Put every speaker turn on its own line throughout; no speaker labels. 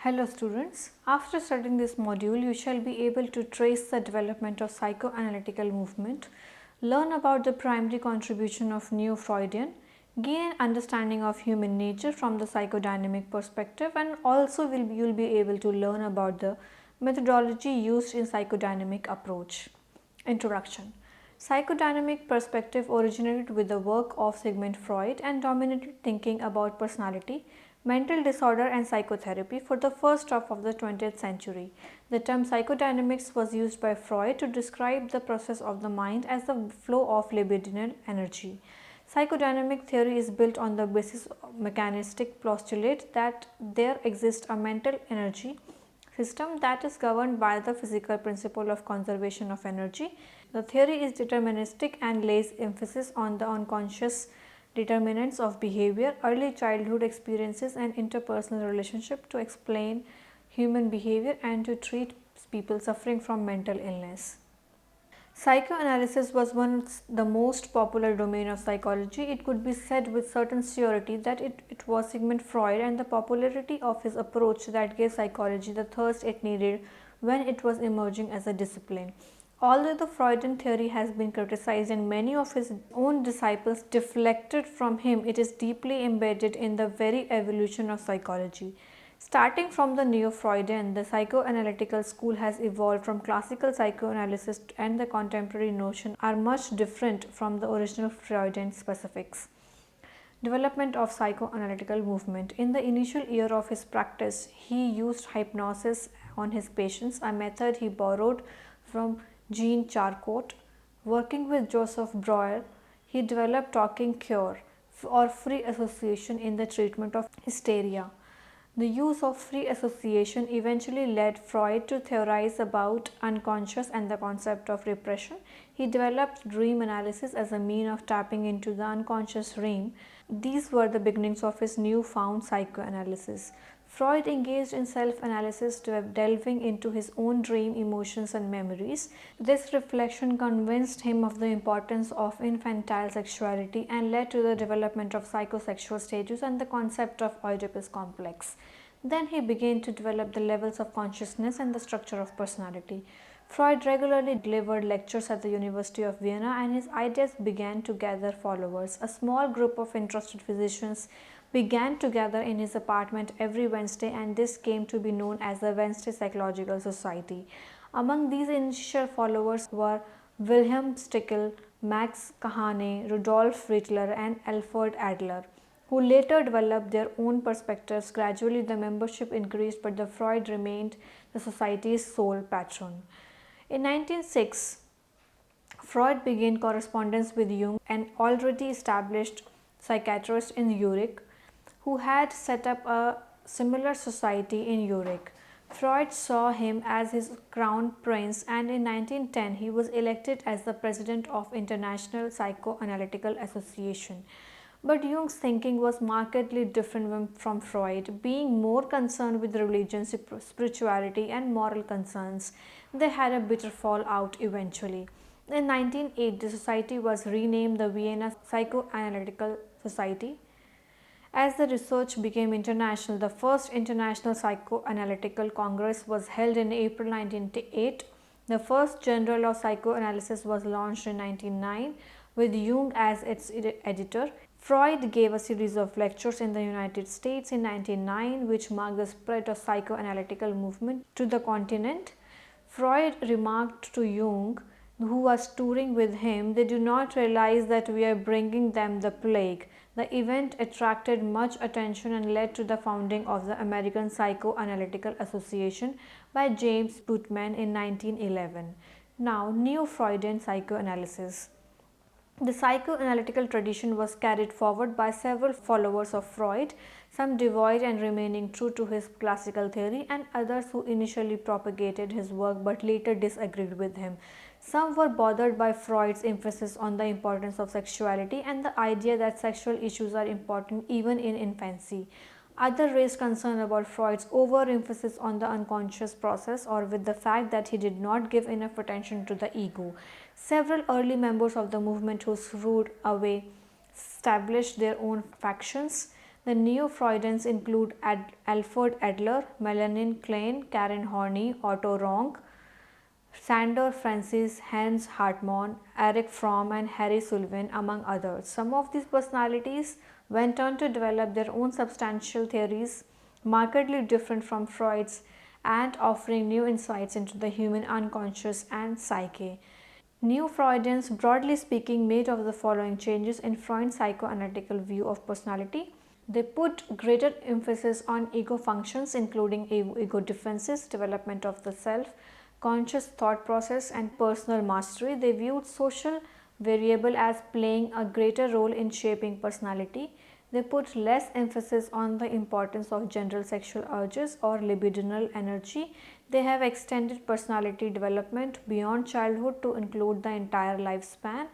Hello students, after studying this module, you shall be able to trace the development of psychoanalytical movement, learn about the primary contribution of Neo-Freudian, gain an understanding of human nature from the psychodynamic perspective, and also you will be able to learn about the methodology used in psychodynamic approach. Introduction. Psychodynamic perspective originated with the work of Sigmund Freud and dominated thinking about personality, mental disorder and psychotherapy for the first half of the 20th century. The term psychodynamics was used by Freud to describe the process of the mind as the flow of libidinal energy. Psychodynamic theory is built on the basis of mechanistic postulate that there exists a mental energy system that is governed by the physical principle of conservation of energy. The theory is deterministic and lays emphasis on the unconscious determinants of behavior, early childhood experiences and interpersonal relationship to explain human behavior and to treat people suffering from mental illness. Psychoanalysis was once the most popular domain of psychology. It could be said with certain surety that it was Sigmund Freud and the popularity of his approach that gave psychology the thrust it needed when it was emerging as a discipline. Although the Freudian theory has been criticized and many of his own disciples deflected from him, it is deeply embedded in the very evolution of psychology. Starting from the Neo-Freudian, the psychoanalytical school has evolved from classical psychoanalysis, and the contemporary notion are much different from the original Freudian specifics. Development of psychoanalytical movement. In the initial year of his practice, he used hypnosis on his patients, a method he borrowed from Jean Charcot. Working with Joseph Breuer, he developed talking cure or free association in the treatment of hysteria. The use of free association eventually led Freud to theorize about unconscious and the concept of repression. He developed dream analysis as a means of tapping into the unconscious realm. These were the beginnings of his newfound psychoanalysis. Freud engaged in self-analysis, delving into his own dream, emotions and memories. This reflection convinced him of the importance of infantile sexuality and led to the development of psychosexual stages and the concept of Oedipus complex. Then he began to develop the levels of consciousness and the structure of personality. Freud regularly delivered lectures at the University of Vienna and his ideas began to gather followers. A small group of interested physicians began to gather in his apartment every Wednesday, and this came to be known as the Wednesday Psychological Society. Among these initial followers were Wilhelm Stickel, Max Kahane, Rudolf Rittler and Alfred Adler, who later developed their own perspectives. Gradually the membership increased, but the Freud remained the society's sole patron. In 1906, Freud began correspondence with Jung, an already established psychiatrist in Zurich, who had set up a similar society in Zurich. Freud saw him as his crown prince, and in 1910 he was elected as the president of International Psychoanalytical Association. But Jung's thinking was markedly different from Freud, being more concerned with religion, spirituality and moral concerns. They had a bitter fallout eventually. In 1908, the society was renamed the Vienna Psychoanalytical Society. As the research became international, the first International Psychoanalytical Congress was held in April 1908. The first Journal of Psychoanalysis was launched in 1909 with Jung as its editor. Freud gave a series of lectures in the United States in 1909, which marked the spread of psychoanalytical movement to the continent. Freud remarked to Jung, who was touring with him, "They do not realize that we are bringing them the plague." The event attracted much attention and led to the founding of the American Psychoanalytical Association by James Buttman in 1911. Now, Neo-Freudian psychoanalysis. The psychoanalytical tradition was carried forward by several followers of Freud, some devoid and remaining true to his classical theory, and others who initially propagated his work but later disagreed with him. Some were bothered by Freud's emphasis on the importance of sexuality and the idea that sexual issues are important even in infancy. Others raised concern about Freud's overemphasis on the unconscious process, or with the fact that he did not give enough attention to the ego. Several early members of the movement who shrewd away established their own factions. The Neo-Freudians include Alfred Adler, Melanie Klein, Karen Horney, Otto Rank, Sandor Francis, Hans Hartmann, Erich Fromm, and Harry Sullivan, among others. Some of these personalities went on to develop their own substantial theories, markedly different from Freud's, and offering new insights into the human unconscious and psyche. New Freudians, broadly speaking, made of the following changes in Freud's psychoanalytical view of personality. They put greater emphasis on ego functions, including ego defenses, development of the self, conscious thought process, and personal mastery. They viewed social variable as playing a greater role in shaping personality. They put less emphasis on the importance of general sexual urges or libidinal energy. They have extended personality development beyond childhood to include the entire lifespan.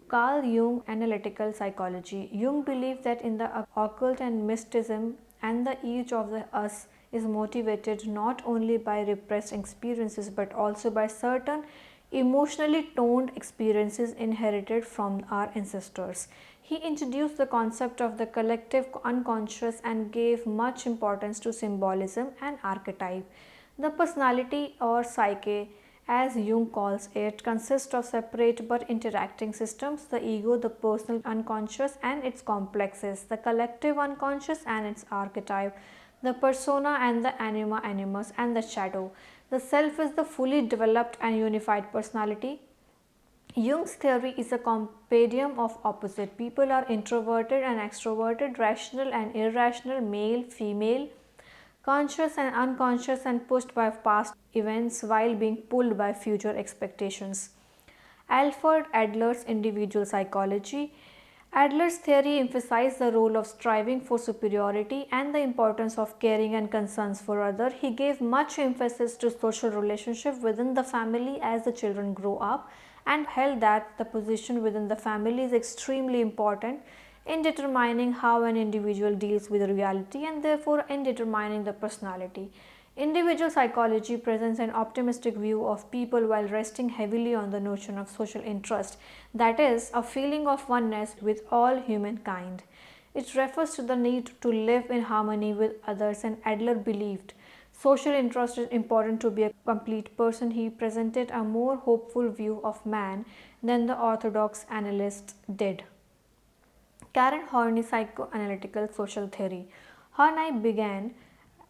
Carl Jung, analytical psychology. Jung believed that in the occult and mysticism, and the each of the us is motivated not only by repressed experiences but also by certain emotionally toned experiences inherited from our ancestors. He introduced the concept of the collective unconscious and gave much importance to symbolism and archetype. The personality or psyche, as Jung calls it, consists of separate but interacting systems: the ego, the personal unconscious and its complexes, the collective unconscious and its archetype, the persona and the anima animus and the shadow. The self is the fully developed and unified personality. Jung's theory is a compendium of opposite. People are introverted and extroverted, rational and irrational, male, female, conscious and unconscious, and pushed by past events while being pulled by future expectations. Alfred Adler's individual psychology. Adler's theory emphasized the role of striving for superiority and the importance of caring and concerns for others. He gave much emphasis to social relationship within the family as the children grow up, and held that the position within the family is extremely important in determining how an individual deals with reality and therefore in determining the personality. Individual psychology presents an optimistic view of people while resting heavily on the notion of social interest, that is, a feeling of oneness with all humankind. It refers to the need to live in harmony with others, and Adler believed social interest is important to be a complete person. He presented a more hopeful view of man than the orthodox analysts did. Karen Horney, psychoanalytical social theory. Horney began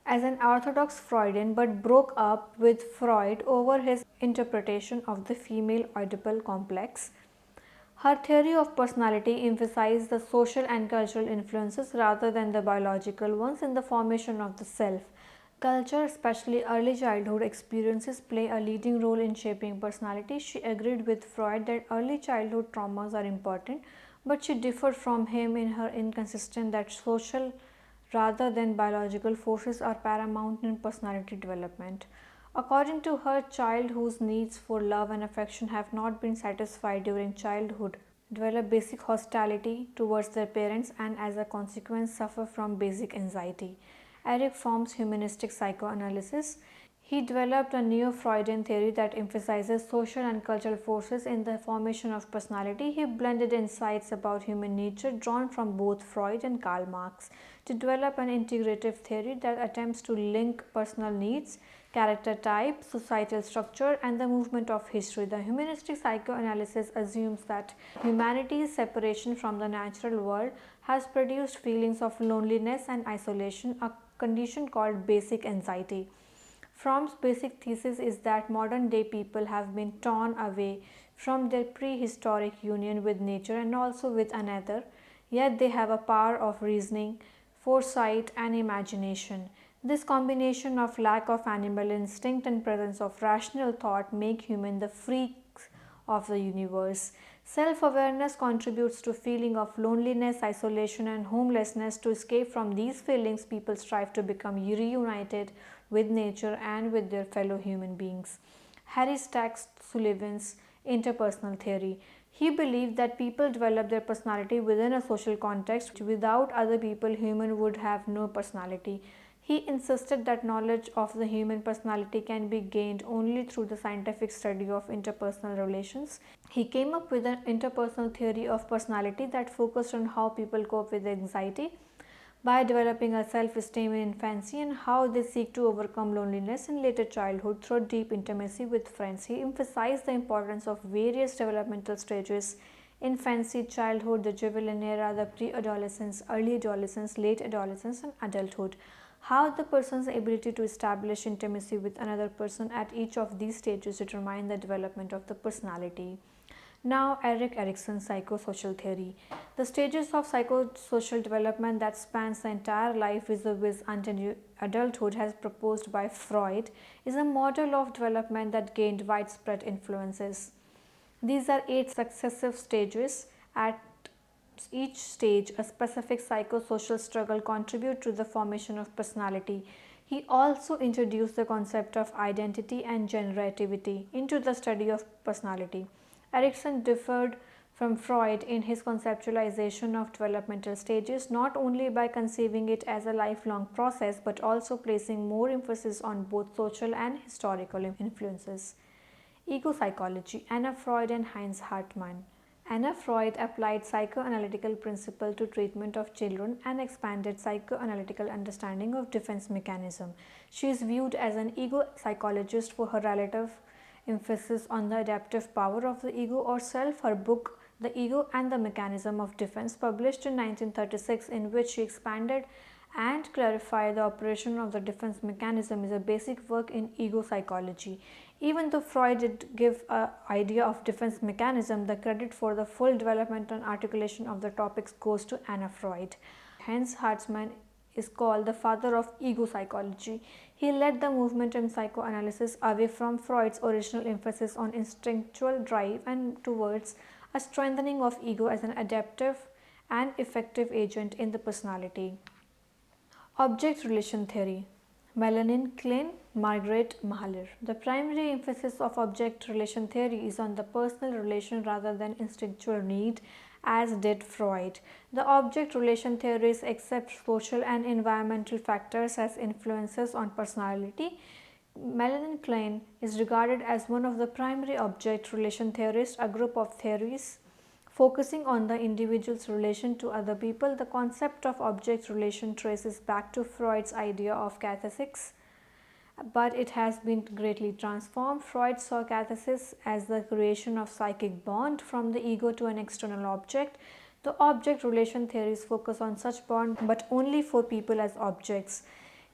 as an orthodox Freudian but broke up with Freud over his interpretation of the female Oedipal complex. Her theory of personality emphasized the social and cultural influences rather than the biological ones in the formation of the self. Culture, especially early childhood experiences, play a leading role in shaping personality. She agreed with Freud that early childhood traumas are important, but she differed from him in her inconsistent that social rather than biological forces are paramount in personality development. According to her, child whose needs for love and affection have not been satisfied during childhood develop basic hostility towards their parents and as a consequence suffer from basic anxiety. Erich Fromm's humanistic psychoanalysis. He developed a neo-Freudian theory that emphasizes social and cultural forces in the formation of personality. He blended insights about human nature drawn from both Freud and Karl Marx to develop an integrative theory that attempts to link personal needs, character type, societal structure, and the movement of history. The humanistic psychoanalysis assumes that humanity's separation from the natural world has produced feelings of loneliness and isolation, a condition called basic anxiety. Fromm's basic thesis is that modern day people have been torn away from their prehistoric union with nature and also with another, yet they have a power of reasoning, foresight, and imagination. This combination of lack of animal instinct and presence of rational thought make human the freaks of the universe. Self-awareness contributes to feeling of loneliness, isolation, and homelessness. To escape from these feelings, people strive to become reunited with nature and with their fellow human beings. Harry Stack Sullivan's interpersonal theory. He believed that people develop their personality within a social context. Without other people, human would have no personality. He insisted that knowledge of the human personality can be gained only through the scientific study of interpersonal relations. He came up with an interpersonal theory of personality that focused on how people cope with anxiety, by developing a self-esteem in infancy and how they seek to overcome loneliness in later childhood through deep intimacy with friends. He emphasized the importance of various developmental stages: infancy, childhood, the juvenile era, the pre-adolescence, early adolescence, late adolescence, and adulthood. How the person's ability to establish intimacy with another person at each of these stages determine the development of the personality. Now, Erik Erikson's psychosocial theory. The stages of psychosocial development that spans the entire life vis-a-vis until adulthood, as proposed by Freud, is a model of development that gained widespread influences. These are 8 successive stages. At each stage, a specific psychosocial struggle contributes to the formation of personality. He also introduced the concept of identity and generativity into the study of personality. Erikson differed from Freud in his conceptualization of developmental stages, not only by conceiving it as a lifelong process but also placing more emphasis on both social and historical influences. Ego psychology, Anna Freud and Heinz Hartmann. Anna Freud applied psychoanalytical principle to treatment of children and expanded psychoanalytical understanding of defense mechanism. She is viewed as an ego psychologist for her relative emphasis on the adaptive power of the ego or self. Her book, The Ego and the Mechanism of Defense, published in 1936, in which she expanded and clarified the operation of the defense mechanism, is a basic work in ego psychology. Even though Freud did give an idea of defense mechanism, the credit for the full development and articulation of the topics goes to Anna Freud. Hence, Hartmann is called the father of ego psychology. He led the movement in psychoanalysis away from Freud's original emphasis on instinctual drive and towards a strengthening of ego as an adaptive and effective agent in the personality. Object relation theory. Melanie Klein, Margaret Mahler. The primary emphasis of object relation theory is on the personal relation rather than instinctual need, as did Freud. The object relation theories accept social and environmental factors as influences on personality. Melanie Klein is regarded as one of the primary object relation theorists, a group of theories focusing on the individual's relation to other people. The concept of object relation traces back to Freud's idea of catharsis, but it has been greatly transformed. Freud saw catharsis as the creation of psychic bond from the ego to an external object. The object relation theories focus on such bond, but only for people as objects.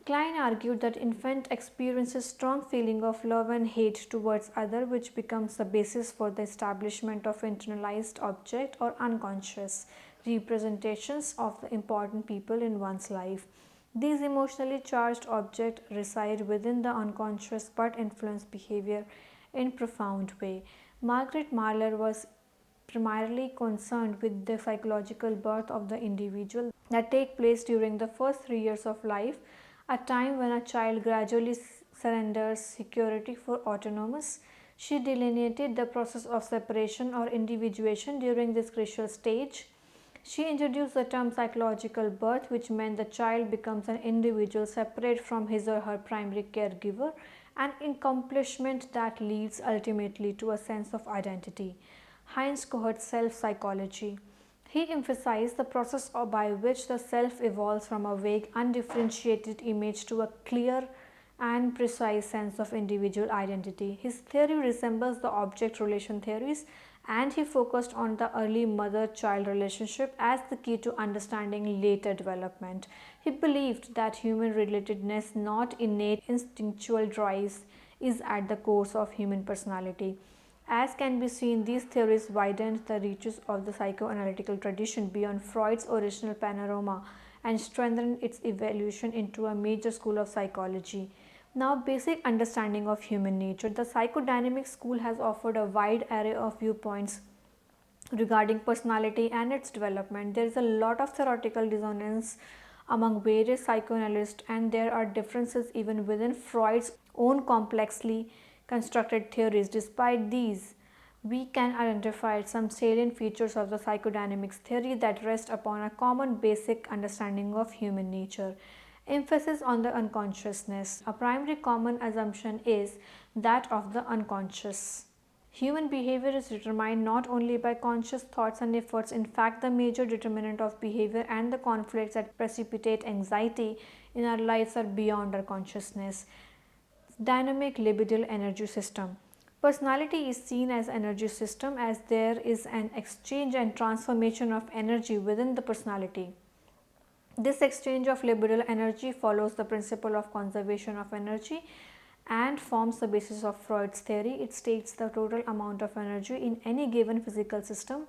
Klein argued that infant experiences strong feeling of love and hate towards other, which becomes the basis for the establishment of internalized object or unconscious representations of the important people in one's life. These emotionally charged objects reside within the unconscious but influence behavior in profound way. Margaret Mahler was primarily concerned with the psychological birth of the individual that take place during the first 3 years of life, a time when a child gradually surrenders security for autonomous. She delineated the process of separation or individuation during this crucial stage. She introduced the term psychological birth, which meant the child becomes an individual separate from his or her primary caregiver, an accomplishment that leads ultimately to a sense of identity. Heinz Kohut's self-psychology. He emphasized the process by which the self evolves from a vague, undifferentiated image to a clear and precise sense of individual identity. His theory resembles the object relation theories, and he focused on the early mother-child relationship as the key to understanding later development. He believed that human relatedness, not innate instinctual drives, is at the core of human personality. As can be seen, these theories widened the reaches of the psychoanalytical tradition beyond Freud's original panorama and strengthened its evolution into a major school of psychology. Now, basic understanding of human nature. The psychodynamic school has offered a wide array of viewpoints regarding personality and its development. There is a lot of theoretical dissonance among various psychoanalysts, and there are differences even within Freud's own complexly constructed theories. Despite these, we can identify some salient features of the psychodynamics theory that rest upon a common basic understanding of human nature. Emphasis on the unconsciousness. A primary common assumption is that of the unconscious. Human behavior is determined not only by conscious thoughts and efforts. In fact, the major determinant of behavior and the conflicts that precipitate anxiety in our lives are beyond our consciousness. Dynamic libidinal energy system. Personality is seen as energy system as there is an exchange and transformation of energy within the personality. This exchange of libidinal energy follows the principle of conservation of energy and forms the basis of Freud's theory. It states the total amount of energy in any given physical system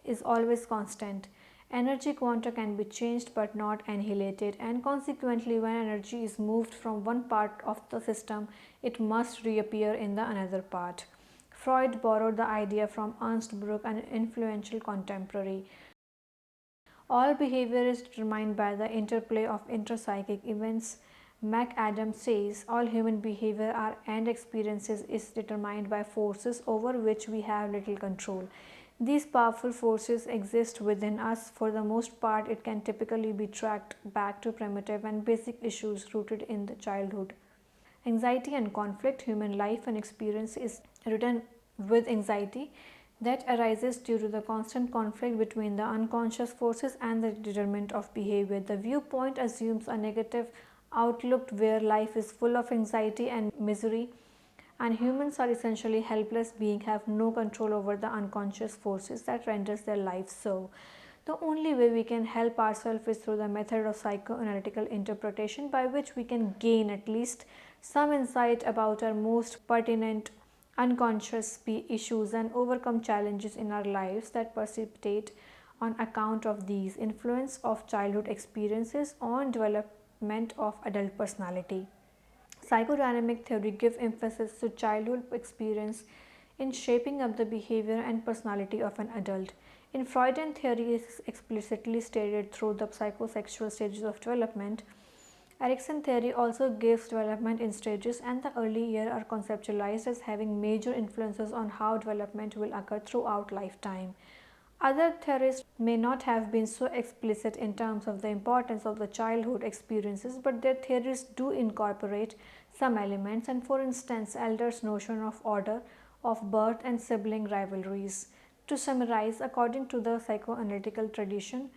is always constant. Energy quanta can be changed but not annihilated, and consequently when energy is moved from one part of the system, it must reappear in the another part. Freud borrowed the idea from Ernst Bloch, an influential contemporary. All behavior is determined by the interplay of interpsychic events. McAdams says all human behavior and experiences is determined by forces over which we have little control. These powerful forces exist within us. For the most part, it can typically be tracked back to primitive and basic issues rooted in the childhood. Anxiety and conflict. Human life and experience is written with anxiety that arises due to the constant conflict between the unconscious forces and the determinant of behavior. The viewpoint assumes a negative outlook where life is full of anxiety and misery, and humans are essentially helpless beings, have no control over the unconscious forces that renders their lives so. The only way we can help ourselves is through the method of psychoanalytical interpretation, by which we can gain at least some insight about our most pertinent unconscious issues and overcome challenges in our lives that precipitate on account of these influence of childhood experiences on development of adult personality. Psychodynamic theory gives emphasis to childhood experience in shaping up the behavior and personality of an adult. In Freudian theory is explicitly stated through the psychosexual stages of development. Erikson theory also gives development in stages, and the early years are conceptualized as having major influences on how development will occur throughout lifetime. Other theorists may not have been so explicit in terms of the importance of the childhood experiences, but their theories do incorporate some elements, and for instance, Adler's notion of order of birth and sibling rivalries. To summarize, according to the psychoanalytical tradition,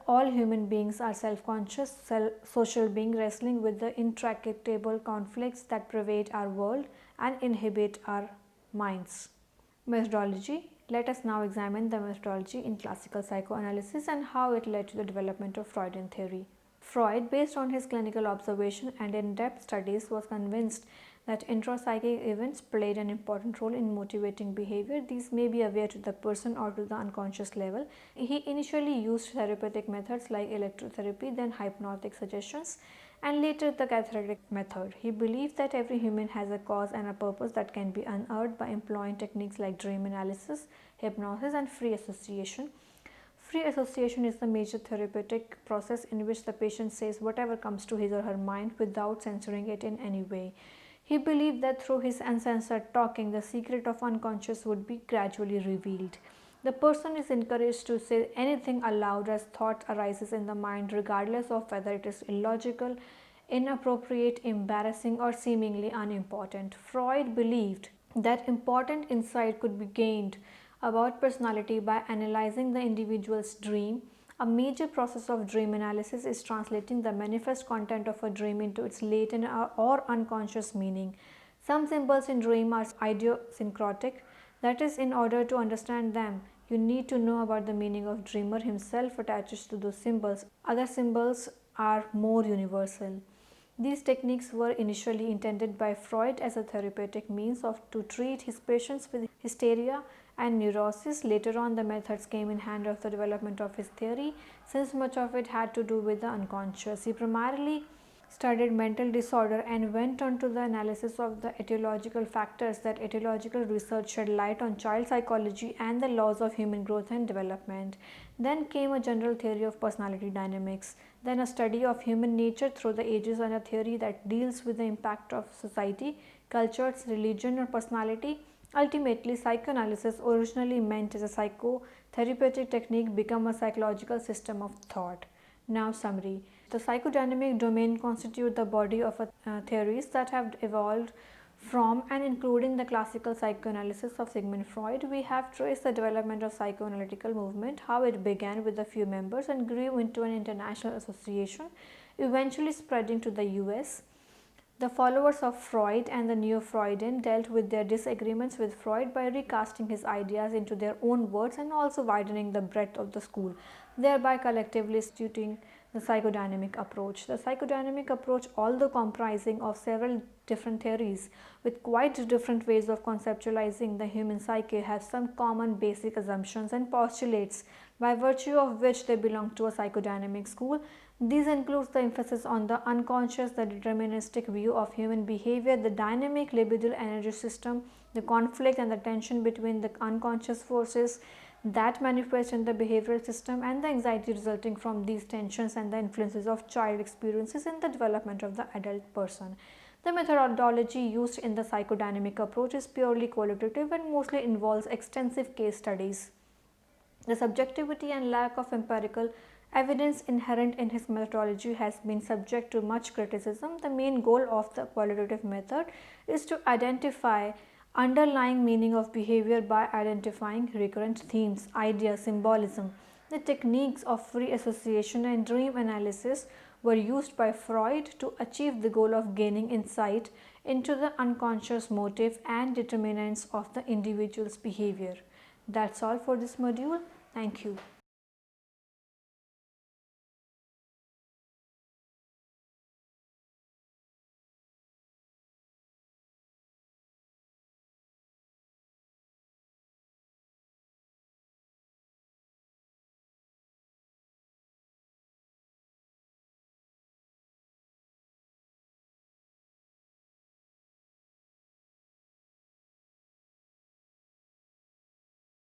all human beings are self-conscious, social beings wrestling with the intractable conflicts that pervade our world and inhibit our minds. Methodology. Let us now examine the methodology in classical psychoanalysis and how it led to the development of Freudian theory. Freud, based on his clinical observation and in-depth studies, was convinced that intrapsychic events played an important role in motivating behavior. These may be aware to the person or to the unconscious level. He initially used therapeutic methods like electrotherapy, then hypnotic suggestions, and later the cathartic method. He believed that every human has a cause and a purpose that can be unearthed by employing techniques like dream analysis, hypnosis, and free association. Free association is the major therapeutic process in which the patient says whatever comes to his or her mind without censoring it in any way. He believed that through his uncensored talking, the secret of unconscious would be gradually revealed. The person is encouraged to say anything aloud as thought arises in the mind, regardless of whether it is illogical, inappropriate, embarrassing, or seemingly unimportant. Freud believed that important insight could be gained about personality by analyzing the individual's dream. A major process of dream analysis is translating the manifest content of a dream into its latent or unconscious meaning. Some symbols in dream are idiosyncratic, that is, in order to understand them, you need to know about the meaning of dreamer himself attaches to those symbols. Other symbols are more universal. These techniques were initially intended by Freud as a therapeutic means to treat his patients with hysteria and neurosis. Later on, the methods came in hand of the development of his theory, since much of it had to do with the unconscious. He primarily studied mental disorder and went on to the analysis of the etiological factors. That etiological research shed light on child psychology and the laws of human growth and development. Then came a general theory of personality dynamics, then a study of human nature through the ages, and a theory that deals with the impact of society, cultures, religion, or personality. Ultimately, psychoanalysis, originally meant as a psychotherapeutic technique, became a psychological system of thought. Now, summary. The psychodynamic domain constitutes the body of theories that have evolved From and including the classical psychoanalysis of Sigmund Freud, we have traced the development of psychoanalytical movement, how it began with a few members and grew into an international association, eventually spreading to the US. The followers of Freud and the Neo-Freudian dealt with their disagreements with Freud by recasting his ideas into their own words and also widening the breadth of the school, thereby collectively instituting the psychodynamic approach. The psychodynamic approach, although comprising of several different theories with quite different ways of conceptualizing the human psyche, have some common basic assumptions and postulates by virtue of which they belong to a psychodynamic school. These include the emphasis on the unconscious, the deterministic view of human behavior, the dynamic libidinal energy system, the conflict and the tension between the unconscious forces that manifest in the behavioral system, and the anxiety resulting from these tensions and the influences of child experiences in the development of the adult person. The methodology used in the psychodynamic approach is purely qualitative and mostly involves extensive case studies. The subjectivity and lack of empirical evidence inherent in his methodology has been subject to much criticism. The main goal of the qualitative method is to identify underlying meaning of behavior by identifying recurrent themes, ideas, symbolism. The techniques of free association and dream analysis were used by Freud to achieve the goal of gaining insight into the unconscious motive and determinants of the individual's behavior. That's all for this module. Thank you.